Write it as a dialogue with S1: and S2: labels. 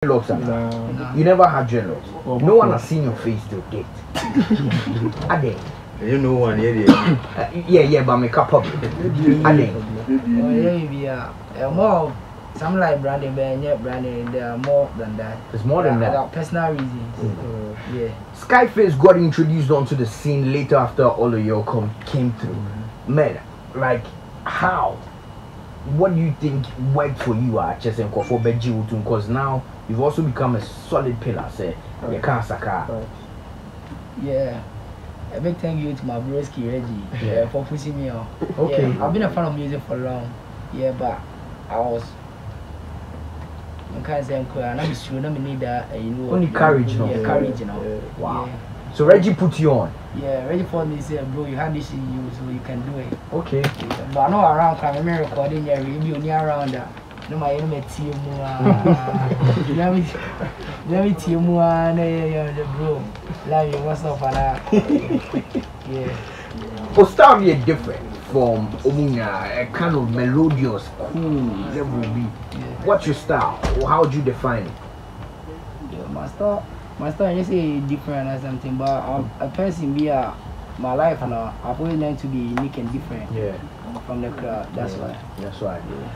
S1: dreadlocks. You never had dreadlocks. No one has seen your face till date. Are they?
S2: You know one,
S1: Yeah, but I'm a couple. Are they?
S3: More. Some like branding, but yet branding, there are more than that.
S1: There's more than that.
S3: Personal reasons. Yeah.
S1: Skyface got introduced onto the scene later after all of your came through. Man, like how? What do you think worked for you at Chesen for Beji? Because now you've also become a solid pillar. Say, you can't saka.
S3: Yeah. A big thank you to my broski Reggie for pushing me on.
S1: Okay.
S3: Yeah, I've been a fan of music for long. Yeah, but I was. I can't say I'm sure I need that.
S1: Only courage, no?
S3: Yeah, courage, you know.
S1: Wow.
S3: Yeah.
S1: So Reggie put you on?
S3: Yeah, Reggie for me say, bro, you have this in you, so you can do it.
S1: Okay.
S3: Yeah, but I know around, I'm recording your review near around that. No, my enemy team. Let me team one, the bro. Love you, what's up, yeah.
S1: For style, you're different from Omunya, a kind of melodious, cool level be. What's your style? How would you define it?
S3: Yeah, my style, you say different or something, but a person be my life now. I've always learned to be unique and different.
S1: Yeah.
S3: From the crowd. That's why.
S1: That's why. Yeah.